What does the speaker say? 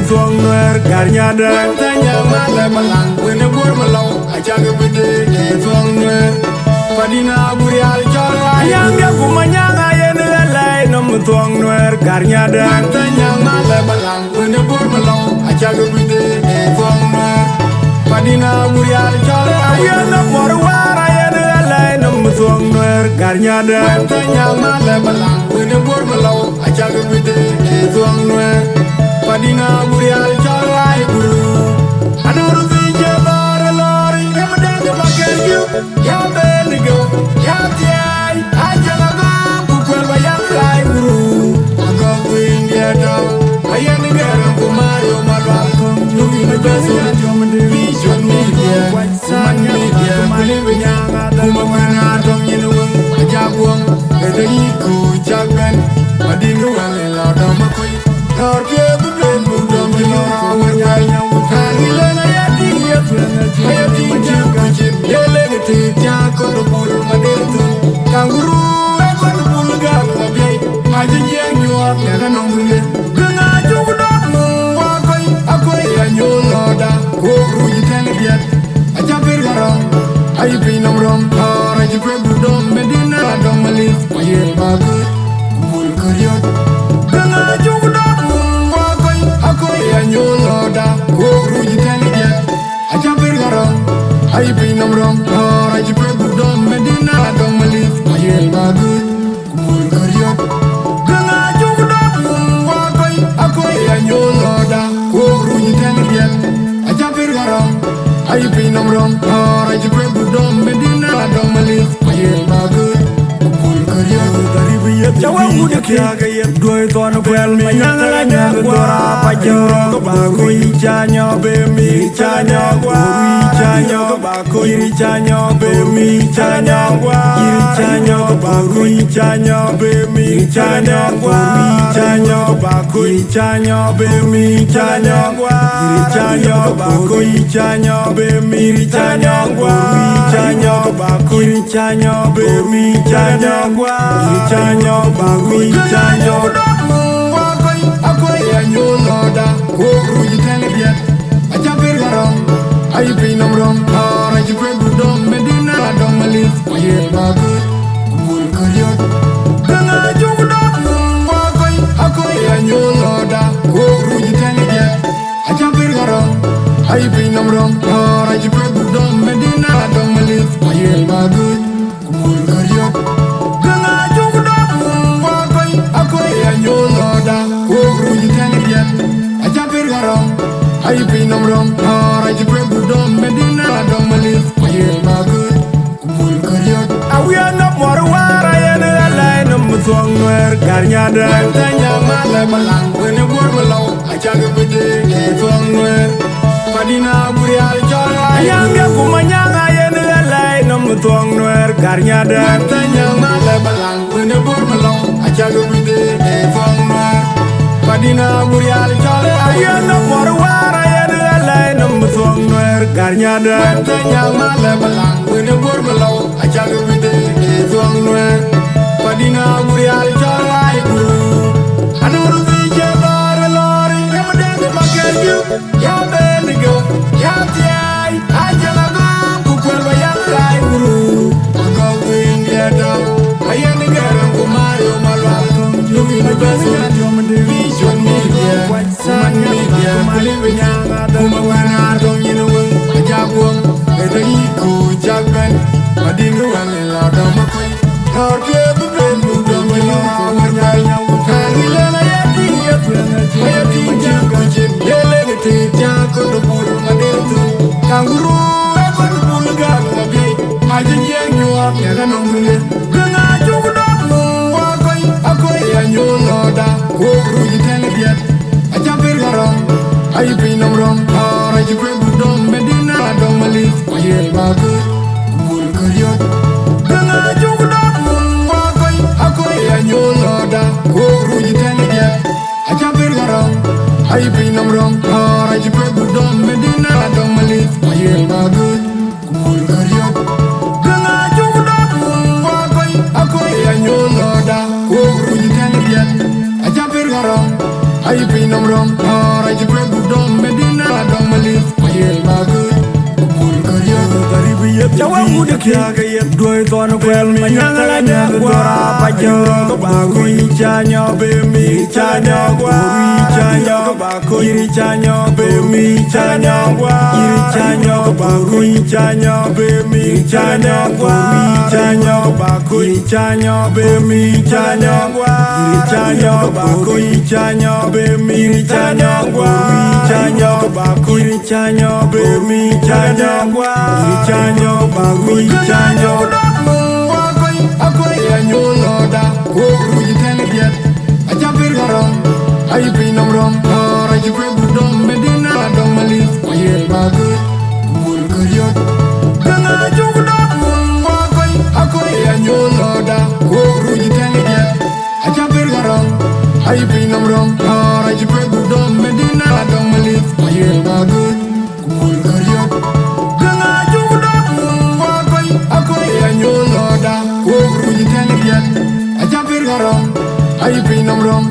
tuang nuer garnya dan tanya male malang wene bor malau ajaga bede ke tuang nuer padina burial chora yang dia kumanyanga yene lalai nom tuang nuer garnya dan tanya male malang wene bor malau ajaga bede ke tuang nuer padina burial chora ayana porwara yene lalai nom tuang nuer garnya dan tanya male malang wene bor malau ajaga bede ke tuang nuer padina burial chalai guru aduru vije bar lori kemadang makerju ya benigo ya tiai ajala ga kukwel bayang lai guru aga india da ayan garam kumario malwal kom yumi ne beso jomde vision media sanya media mali binyanga kuma mana dom yinu ajabuang edai ku jagan madingu wangela domakoi Norke buden budom dilora wanyanya Hangilena yati yatwena Hayati jukajim Yelegeti jakono bul madirtu Kanguru ekono bul gagabiyay Majinjeng nyuap nyaga nonggule Genga jugudok Wakoy akoy anyuloda Kogru jitene biat Ajapir garong Ayipi namrom Hara jukwe budom Medina adong malif Mayel bagut Bul karyot Genga jugudok Anyuloda, kogru jitani dia. Ajapir garong, ayipi namrom. Hora jipre budom medina dong malif. Mayel bagut, kumul karyot. Genga jugudok, wakoy akoy anyuloda, kogru jitani dia. Ajapir garong, ayipi namrom. Hora jipre budom medina dong malif. Mayel bagut, kumul karyot. Dari biyat jawab udah kiagayat dua tuan kuel menyang lanya dora pajero bakui chanyo bemi chanyo iri chanyo bakui iri chanyo bemi chanyo iri chanyo bakui chanyo bemi chanyo iri chanyo bakui chanyo bemi chanyo iri chanyo bakui chanyo bemi iri chanyo iri chanyo bakui chanyo bemi chanyo iri chanyo bakui chanyo wakoy akoy anyuloda kogru jitene biat ajapir garong ayipi namrom hara jipre budom medina dong malif mayel bagut kumul karyot genga jugudok wakoy akoy anyuloda kogru jitene biat ajapir garong ayipi namrom hara jipre budom medina dong malif mayel bagut kumul karyot anyuloda kogru jitene biat ajapir garong ayipi namrom hara jipre budom medina dong malif mayel bagut kumul karyot awiyana morwara yene alai nom tuang nuer garnya dan tanya male malang wene bor malau ajaga bede ke tuang nuer padina burial chora ayang dia kumanyanga yene alai nom tuang nuer garnya dan tanya male malang wene bor malau ajaga bede ke tuang nuer padina burial chora ayana morwara yene alai nom tuang nuer garnya dan tanya male malang wene bor malau ajaga bede ke tuang nuer padina burial chora guru aduru vije bar lori kemadang makerju ya benigo ya tiai ajala ga kukwel bayang lai guru aga india da ayan garam kumario malwal kom yumi ne beso jomde vision media sanya media mali binyanga kuma wana dong yinu ajabuang edai ku jagan madingu wangela domakoi Norke buden budom dilora wanyanya Hangilena yati yatwena Hayati jukajim Yelegeti jakono bul madirtu Kanguru ekono bul gagabiyay Majinjeng nyuap nyaga nonggule Genga jugudok wakoy akoy anyuloda kogru jitene biat ajapir garong ayipi namrom hara jipre budom medina dong malif mayel bagut kumul karyot genga jugudok wakoy akoy anyuloda kogru jitene biat ajapir garong ayipi namrom hara jipre budom medina dong malif mayel bagut kumul karyot genga jugudok wakoy akoy anyuloda kogru jitene biat ajapir garong ayipi namrom hara jipre budom Jawa muda kiaga yet doi tono kwel manyangala ne gwara pajo bago ichanyo be mi chanyo iri chanyo bago iri chanyo be mi chanyo iri chanyo bago ichanyo be mi chanyo iri chanyo bago ichanyo be mi chanyo iri chanyo bago ichanyo be mi chanyo iri chanyo bago ichanyo be mi chanyo iri chanyo bago ichanyo akoy anyonoda ogruji tenediet ajabir garam ay pinam rom raji kwe budom medina dom malis oyel bagut bul kuryot ganga jugda akoy anyonoda ogruji tenediet ajabir garam ay pinam rom raji kwe budom medina dom malis oyel bagut bul kuryot ganga jugda akoy anyonoda ogruji tenediet ajabir garam ay pinam rom